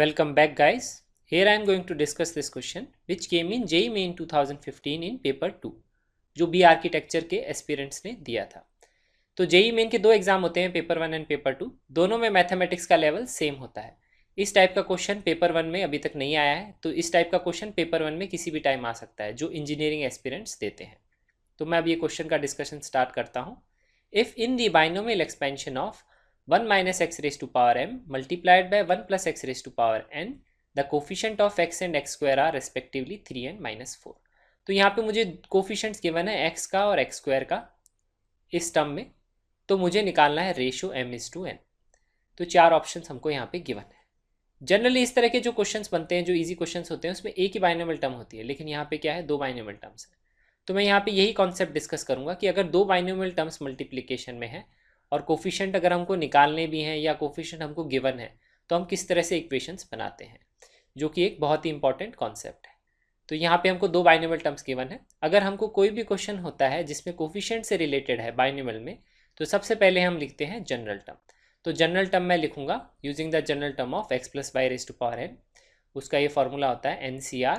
Welcome back guys. Here I am going to discuss this question which came in JEE Main 2015 in paper 2 जो B architecture के aspirants ने दिया था। तो JEE main के दो एग्जाम होते हैं, पेपर 1 एंड पेपर 2। दोनों में मैथमेटिक्स का लेवल सेम होता है। इस टाइप का क्वेश्चन पेपर 1 में अभी तक नहीं आया है, तो इस टाइप का क्वेश्चन पेपर 1 में किसी भी टाइम आ सकता है जो इंजीनियरिंग एस्पिरेंट्स देते हैं। तो मैं अब ये क्वेश्चन का डिस्कशन स्टार्ट करता हूँ। If in the binomial expansion of 1 minus x raised to power m multiplied by 1 plus x raised to power n, the coefficient of x and x square are respectively 3 and -4। तो यहाँ पे मुझे coefficients given है x का और x square का इस term में, तो मुझे निकालना है रेशियो m/n। तो चार ऑप्शंस हमको यहाँ पे गिवन है। जनरली इस तरह के जो क्वेश्चंस बनते हैं, जो इजी क्वेश्चंस होते हैं, उसमें एक ही बाइनोमियल टर्म होती है, लेकिन यहाँ पे क्या है, दो बाइनोमियल टर्म्स है। तो मैं यहाँ पे यही कॉन्सेप्ट डिस्कस करूँगा कि अगर दो बाइनोमियल टर्म्स मल्टीप्लीकेशन में है और कोफिशिएंट अगर हमको निकालने भी हैं या कोफिशिएंट हमको गिवन है, तो हम किस तरह से इक्वेशंस बनाते हैं, जो कि एक बहुत ही इंपॉर्टेंट कॉन्सेप्ट है। तो यहाँ पे हमको दो बाइनोमियल टर्म्स गिवन है। अगर हमको कोई भी क्वेश्चन होता है जिसमें कोफिशिएंट से रिलेटेड है बाइनोमियल में, तो सबसे पहले हम लिखते हैं जनरल टर्म। तो जनरल टर्म मैं लिखूंगा using the general term of x plus y raise to power n। उसका ये फॉर्मूला होता है NCR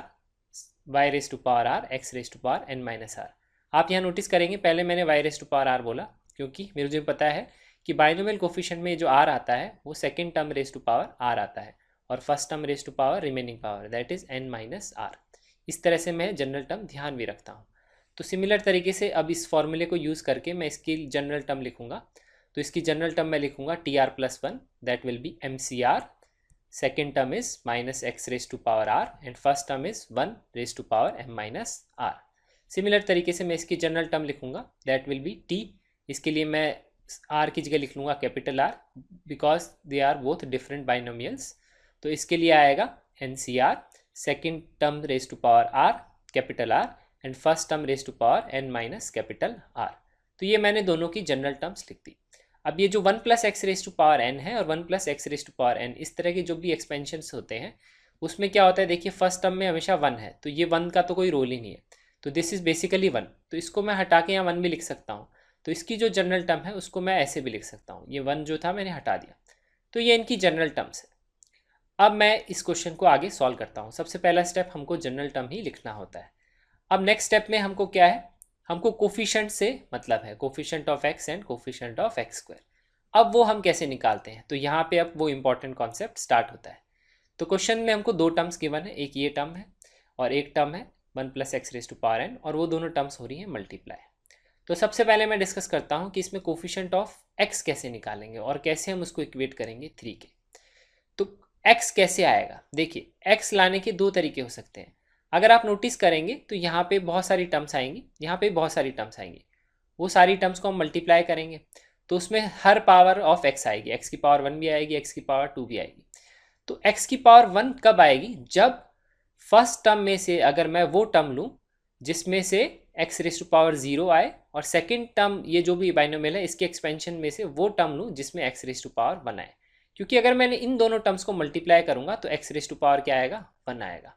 y raise to power r x raise to power n minus r। आप यहाँ नोटिस करेंगे पहले मैंने y raise to power r बोला, क्योंकि मुझे पता है कि बाइनोमियल कोफिशिएंट में जो r आता है वो second term raise to power r आता है और first term raise to power remaining power, that is n minus r। इस तरह से मैं जनरल टर्म ध्यान भी रखता हूँ। तो सिमिलर तरीके से अब इस फॉर्मूले को यूज़ करके मैं इसकी जनरल टर्म लिखूंगा। तो इसकी जनरल टर्म मैं लिखूंगा TR plus 1, that will be MCR। Second term is minus x raise to power r and first term is 1 raise to power m minus r। Similar तरीके से मैं इसकी जनरल टर्म लिखूंगा, दैट विल बी T। इसके लिए मैं r की जगह लिख लूँगा capital R, because they are both different binomials. तो इसके लिए आएगा NCR, second term raise to power R capital R and first term raise to power n minus capital R। तो ये मैंने दोनों की जनरल टर्म्स लिख दी। अब ये जो 1 plus x raise to power n है और 1 plus x raise to power n, इस तरह के जो भी एक्सपेंशंस होते हैं उसमें क्या होता है, देखिए फर्स्ट टर्म में हमेशा 1 है, तो ये 1 का तो कोई रोल ही नहीं है। तो दिस इज बेसिकली 1, तो इसको मैं हटा के यहाँ 1 भी लिख सकता हूँ। तो इसकी जो जनरल टर्म है उसको मैं ऐसे भी लिख सकता हूँ, ये 1 जो था मैंने हटा दिया। तो ये इनकी जनरल टर्म्स है। अब मैं इस क्वेश्चन को आगे सॉल्व करता हूँ। सबसे पहला स्टेप हमको जनरल टर्म ही लिखना होता है। अब नेक्स्ट स्टेप में हमको क्या है, हमको कोफिशिएंट से मतलब है, coefficient of x and coefficient of x square. अब वो हम कैसे निकालते हैं, तो यहाँ पे अब वो इंपॉर्टेंट कॉन्सेप्ट स्टार्ट होता है। तो क्वेश्चन में हमको दो टर्म्स गिवन है, एक ये टर्म है और एक टर्म है 1 plus x raise to power n, और वो दोनों टर्म्स हो रही हैं मल्टीप्लाई। तो सबसे पहले मैं डिस्कस करता हूँ कि इसमें कोफिशिएंट ऑफ x कैसे निकालेंगे और कैसे हम उसको इक्वेट करेंगे 3 के। तो x कैसे आएगा, देखिए x लाने के दो तरीके हो सकते हैं। अगर आप नोटिस करेंगे तो यहाँ पे बहुत सारी टर्म्स आएंगी, यहाँ पे बहुत सारी टर्म्स आएंगी। वो सारी टर्म्स को हम मल्टीप्लाई करेंगे तो उसमें हर पावर ऑफ x आएगी, x की पावर 1 भी आएगी, x की पावर 2 भी आएगी। तो x की पावर 1 कब आएगी, जब फर्स्ट टर्म में से अगर मैं वो टर्म लूँ जिसमें से x रेज टू पावर 0 आए, और सेकेंड टर्म ये जो भी बाइनोमियल है इसके एक्सपेंशन में से वो टर्म लूँ जिसमें x रेज टू पावर 1 आए। क्योंकि अगर मैंने इन दोनों टर्म्स को मल्टीप्लाई करूँगा तो x रेज टू पावर क्या आएगा, 1 आएगा,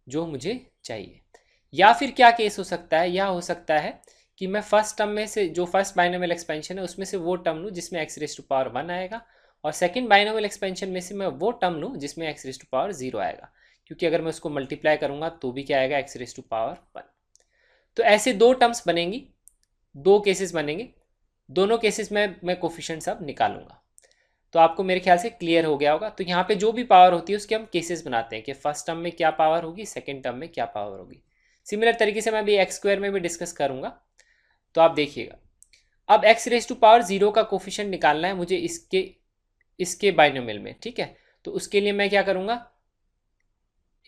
जो मुझे चाहिए। या फिर क्या केस हो सकता है, यह हो सकता है कि मैं फर्स्ट टर्म में से जो फर्स्ट बाइनोमियल एक्सपेंशन है उसमें से वो टर्म लूँ जिसमें x रेज टू पावर 1 आएगा, और सेकेंड बाइनोमियल एक्सपेंशन में से मैं वो टर्म लूँ जिसमें x रेज टू पावर 0 आएगा। क्योंकि अगर मैं उसको मल्टीप्लाई करूँगा तो भी क्या आएगा, x रेज टू पावर 1। तो ऐसे दो टर्म्स बनेंगी, दो केसेस बनेंगे। दोनों केसेस में मैं कोफिशिएंट्स अब निकालूंगा। तो आपको मेरे ख्याल से क्लियर हो गया होगा। तो यहाँ पे जो भी पावर होती है उसके हम केसेस बनाते हैं कि फर्स्ट टर्म में क्या पावर होगी, सेकेंड टर्म में क्या पावर होगी। सिमिलर तरीके से मैं अभी एक्स स्क्वायर में भी डिस्कस करूंगा, तो आप देखिएगा। अब एक्स रेज टू पावर 0 का कोफिशिएंट निकालना है मुझे इसके बाइनोमियल में, ठीक है। तो उसके लिए मैं क्या करूँगा,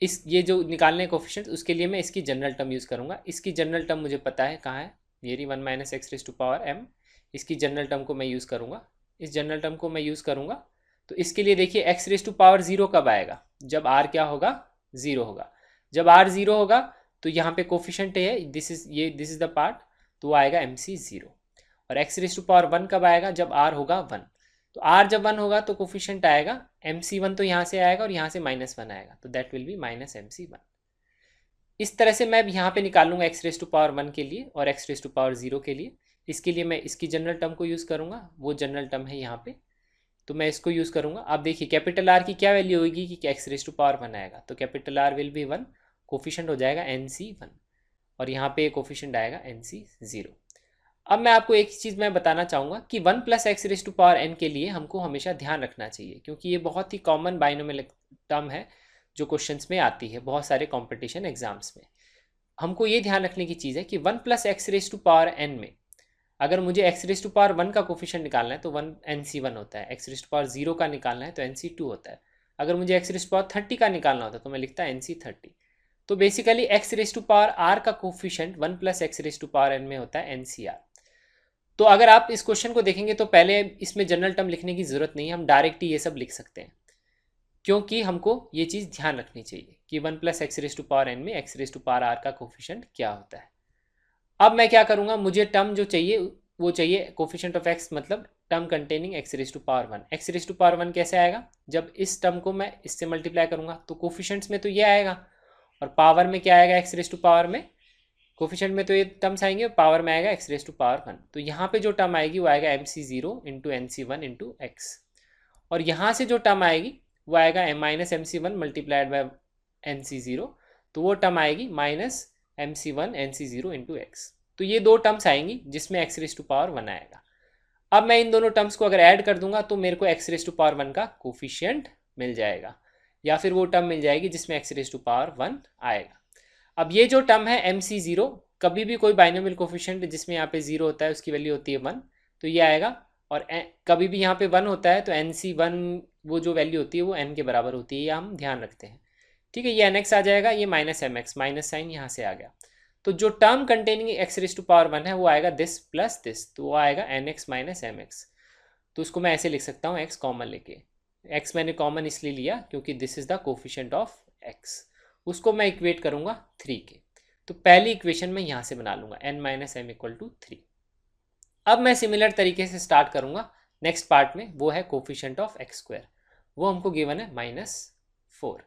ये जो निकालने कोफिशिएंट उसके लिए मैं इसकी जनरल टर्म यूज़ करूँगा। इसकी जनरल टर्म मुझे पता है कहाँ है, मेरी 1 minus x raise to power m। इसकी जनरल टर्म को मैं यूज़ करूँगा, इस जनरल टर्म को मैं यूज़ करूँगा। तो इसके लिए देखिए एक्स रेज टू पावर 0 कब आएगा, जब r क्या होगा, 0 होगा। जब r 0 होगा तो यहाँ पे कोफिशिएंट है, दिस इज द पार्ट, तो वो आएगा MC0। और एक्स रेज टू पावर 1 कब आएगा, जब r होगा 1। तो r जब 1 होगा तो कोफिशिएंट आएगा MC1, तो यहाँ से आएगा और यहाँ से -1 आएगा, तो that will B minus MC1। इस तरह से मैं यहाँ पे निकालूंगा एक्स रेज टू पावर 1 के लिए और एक्स रेज टू पावर 0 के लिए। इसके लिए मैं इसकी जनरल टर्म को यूज़ करूँगा, वो जनरल टर्म है यहाँ पे। तो मैं इसको यूज़ करूँगा। अब देखिए कैपिटल आर की क्या वैल्यू होगी कि एक्स रेज टू पावर 1 आएगा, तो capital R will be 1, coefficient हो जाएगा NC1 और यहाँ पे कोफिशिएंट आएगा NC0। अब मैं आपको एक चीज़ मैं बताना चाहूँगा कि 1 plus x raise to power n के लिए हमको हमेशा ध्यान रखना चाहिए, क्योंकि ये बहुत ही कॉमन बाइनोमियल टर्म है जो क्वेश्चंस में आती है बहुत सारे कॉम्पिटिशन एग्जाम्स में। हमको ये ध्यान रखने की चीज़ है कि 1 plus x raise to power n में अगर मुझे एक्स रेज टू पावर 1 का कोफिशिएंट निकालना है तो 1 NC1 होता है, एक्स रेज टू पावर 0 का निकालना है तो NC2 होता है, अगर मुझे एक्स रेज टू पावर 30 का निकालना होता है तो मैं लिखता है NC30। तो basically x raise to power r का coefficient 1 plus x raise to power n में होता है NCr। तो अगर आप इस क्वेश्चन को देखेंगे तो पहले इसमें जनरल टर्म लिखने की जरूरत नहीं है, हम डायरेक्ट ही ये सब लिख सकते हैं, क्योंकि हमको ये चीज़ ध्यान रखनी चाहिए कि 1 plus x raise to power n में x raise to power r का कोफिशिएंट क्या होता है। अब मैं क्या करूँगा, मुझे टर्म जो चाहिए वो चाहिए कोफिशिएंट ऑफ x, मतलब term containing x raise to power 1। X raise to power 1 कैसे आएगा, जब इस टर्म को मैं इससे मल्टीप्लाई करूँगा तो कोफिशिएंट्स में तो ये आएगा और पावर में क्या आएगा, एक्स रेज टू पावर में कोफिशिएंट में तो ये टर्म्स आएंगे और पावर में आएगा एक्स रेज टू पावर 1। तो यहाँ पे जो टर्म आएगी वो आएगा MC0 into NC1 into x, और यहाँ से जो टर्म आएगी वो आएगा minus MC1 multiplied by NC0, तो वो टर्म आएगी minus MC1 NC0 into x. तो ये दो टर्म्स आएंगी जिसमें एक्स रेज टू पावर 1 आएगा। अब मैं इन दोनों टर्म्स को अगर ऐड कर दूंगा तो मेरे को एक्स रेज टू पावर 1 का कोफिशिएंट मिल जाएगा, या फिर वो टर्म मिल जाएगी जिसमें एक्स रेज टू पावर 1 आएगा। अब ये जो टर्म है MC0, कभी भी कोई बाइनोमियल कोफिशिएंट जिसमें यहाँ पे 0 होता है उसकी वैल्यू होती है 1, तो ये आएगा, और कभी भी यहाँ पे 1 होता है तो NC1 वो जो वैल्यू होती है वो n के बराबर होती है, ये हम ध्यान रखते हैं। ठीक है, ये NX आ जाएगा, ये माइनस MX, माइनस साइन यहाँ से आ गया, तो जो term containing x raise to power 1 है वो आएगा दिस प्लस दिस, तो वो आएगा NX माइनस MX। तो उसको मैं ऐसे लिख सकता हूँ x कॉमन लेके, x मैंने कॉमन इसलिए लिया क्योंकि this is the coefficient of x, उसको मैं इक्वेट करूंगा 3 के, तो पहली इक्वेशन मैं यहाँ से बना लूंगा n minus m equal to 3। अब मैं सिमिलर तरीके से स्टार्ट करूंगा नेक्स्ट पार्ट में, वो है कोफिशिएंट ऑफ एक्स स्क्वायर, वो हमको गिवन है -4।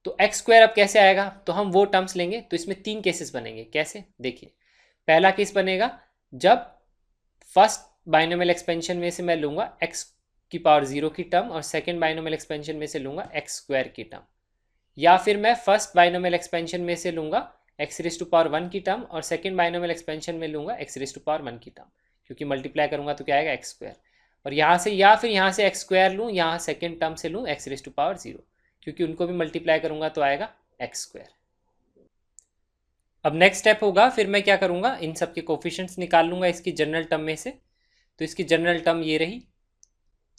तो एक्स स्क्वायर अब कैसे आएगा, तो हम वो टर्म्स लेंगे, तो इसमें 3 केसेस बनेंगे। कैसे, देखिए पहला केस बनेगा जब फर्स्ट बाइनोमियल एक्सपेंशन में से मैं लूंगा x की पावर 0 की टर्म और सेकंड बाइनोमियल एक्सपेंशन में से लूंगा एक्स स्क्वायर की टर्म, या फिर मैं फर्स्ट बाइनोमियल एक्सपेंशन में से लूंगा एक्स रेज टू पावर 1 की टर्म और सेकंड बाइनोमियल एक्सपेंशन में लूंगा एक्स रेज टू पावर 1 की टर्म, क्योंकि मल्टीप्लाई करूंगा तो क्या आएगा एक्स स्क्वायर, और यहाँ से या फिर यहाँ से एक्स स्क्वायर लूँ, यहाँ सेकंड टर्म से लूँ एक्स रेज टू पावर 0, क्योंकि उनको भी मल्टीप्लाई करूंगा तो आएगा एक्स स्क्वायर। अब नेक्स्ट स्टेप होगा, फिर मैं क्या करूंगा, इन सब के कोफिशिएंट्स निकाल लूंगा इसकी जनरल टर्म में से, तो इसकी जनरल टर्म ये रही।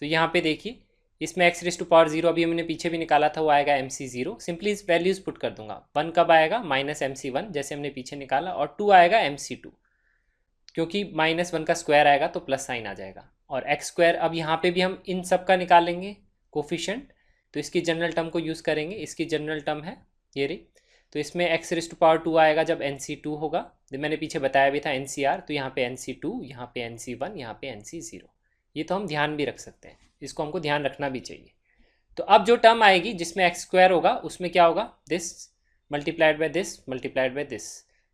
तो यहाँ पे देखिए इसमें एक्स रेज टू पावर 0 अभी हमने पीछे भी निकाला था, वो आएगा MC0, सिंपली इस वैल्यूज पुट कर दूंगा। 1 कब आएगा, माइनस MC1 जैसे हमने पीछे निकाला, और 2 आएगा MC2, क्योंकि -1 का स्क्वायर आएगा तो प्लस साइन आ जाएगा, और एक्स स्क्वायर अब यहाँ पे भी हम इन सब का निकालेंगे कोफिशिएंट, तो इसकी जनरल टर्म को यूज़ करेंगे। इसकी जनरल टर्म है ये रही, तो इसमें एक्स रेज टू पावर 2 आएगा जब NC2 होगा, जब मैंने पीछे बताया भी था NCR, तो यहाँ पे NC2, यहाँ पे NC1, यहाँ पे NC0, ये तो हम ध्यान भी रख सकते हैं, इसको हमको ध्यान रखना भी चाहिए। तो अब जो टर्म आएगी जिसमें एक्स स्क्वायर होगा उसमें क्या होगा, this multiplied by this multiplied by this,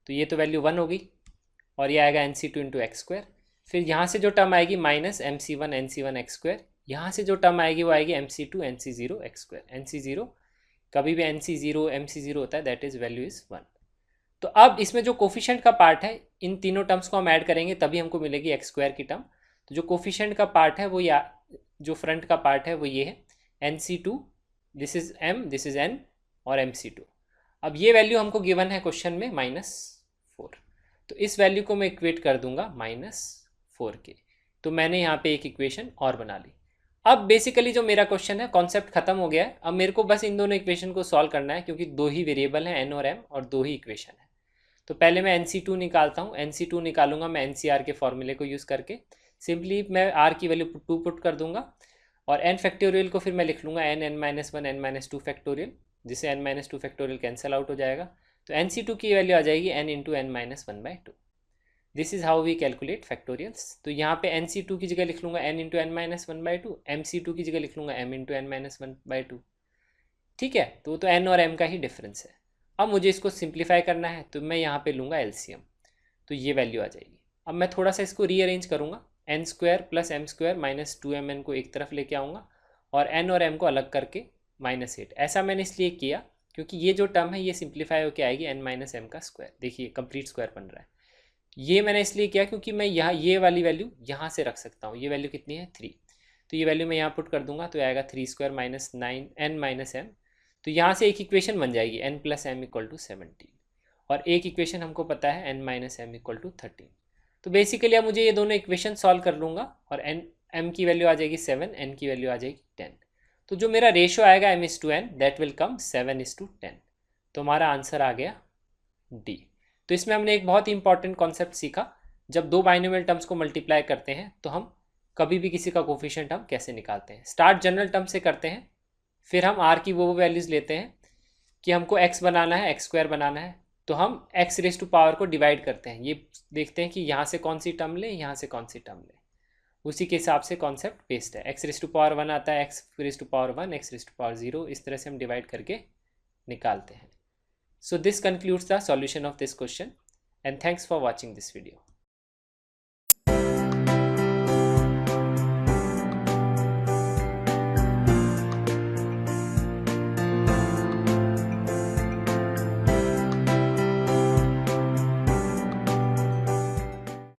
तो ये तो वैल्यू 1 होगी, और ये आएगा NC2 इंटू एक्स स्क्वायर। फिर यहाँ से जो टर्म आएगी minus MC1 NC1 x square, यहाँ से जो टर्म आएगी वो आएगी MC2 NC0 x square. NC0 कभी भी NC0 MC0 होता है, दैट इज वैल्यू इज 1। तो अब इसमें जो कोफिशिएंट का पार्ट है, इन तीनों टर्म्स को हम ऐड करेंगे तभी हमको मिलेगी एक्स स्क्वायर की टर्म। तो जो कोफिशिएंट का पार्ट है वो जो फ्रंट का पार्ट है वो ये है NC2, this is M, this is N, और MC2। अब ये वैल्यू हमको गिवन है क्वेश्चन में -4, तो इस वैल्यू को मैं इक्वेट कर दूंगा -4 के, तो मैंने यहाँ पे एक इक्वेशन और बना ली। अब बेसिकली जो मेरा क्वेश्चन है कॉन्सेप्ट खत्म हो गया है, अब मेरे को बस इन दोनों इक्वेशन को सॉल्व करना है, क्योंकि 2 ही वेरिएबल हैं N और M, और 2 ही इक्वेशन है। तो पहले मैं NC2 निकालता हूँ, NC2 निकालूंगा मैं NCR के फॉर्मूले को यूज़ करके, सिंपली मैं R की वैल्यू 2 पुट कर दूंगा, और n फैक्टोरियल को फिर मैं लिख लूँगा n(n-1) n-2 फैक्टोरियल, जिससे n-2 फैक्टोरियल कैंसिल आउट हो जाएगा, तो NC2 की वैल्यू आ जाएगी n into n-1/2। This is how we calculate factorials. तो यहाँ पे NC2 की जगह लिख लूँगा n इंटू n-1/2, MC2 की जगह लिख लूँगा m इंटू n-1/2। ठीक है, तो n और m का ही डिफरेंस है। अब मुझे इसको सिंप्लीफाई करना है, तो मैं यहाँ पे लूँगा LCM, तो ये वैल्यू आ जाएगी। अब मैं थोड़ा सा इसको रीअरेंज करूँगा, n square plus m square minus 2mn को एक तरफ लेके आऊँगा और n और m को अलग करके -8। ऐसा मैंने इसलिए किया क्योंकि ये जो टर्म है ये सिंप्लीफाई होकर आएगी n माइनस एम का स्क्वायर। देखिए कंप्लीट स्क्वायर बन रहा है। ये मैंने इसलिए किया क्योंकि मैं यहाँ ये वाली वैल्यू यहाँ से रख सकता हूँ। ये वैल्यू कितनी है 3, तो ये वैल्यू मैं यहाँ पुट कर दूंगा तो आएगा 3 square minus 9 n minus m. तो यहाँ से एक इक्वेशन बन जाएगी n plus m equal to 17 और एक इक्वेशन हमको पता है n minus m equal to 13। तो बेसिकली अब मुझे ये दोनों इक्वेशन सॉल्व कर लूँगा और m की वैल्यू आ जाएगी 7, n की वैल्यू आ जाएगी 10। तो जो मेरा रेशियो आएगा m/n दैट विल कम 7/10। तो हमारा आंसर आ गया D। तो इसमें हमने एक बहुत ही इंपॉर्टेंट कॉन्सेप्ट सीखा, जब दो बाइनोमियल टर्म्स को मल्टीप्लाई करते हैं तो हम कभी भी किसी का कोफिशिएंट हम कैसे निकालते हैं। स्टार्ट जनरल टर्म से करते हैं, फिर हम r की वो वैल्यूज़ लेते हैं कि हमको x बनाना है, x स्क्वायर बनाना है, तो हम x रेज टू पावर को डिवाइड करते हैं। ये देखते हैं कि यहाँ से कौन सी टर्म लें, यहाँ से कौन सी टर्म लें, उसी के हिसाब से कॉन्सेप्ट बेस्ड है। x रेज टू पावर 1 आता है, x raise to power 1, x raise to power 0, इस तरह से हम डिवाइड करके निकालते हैं। So this concludes the solution of this question and thanks for watching this video.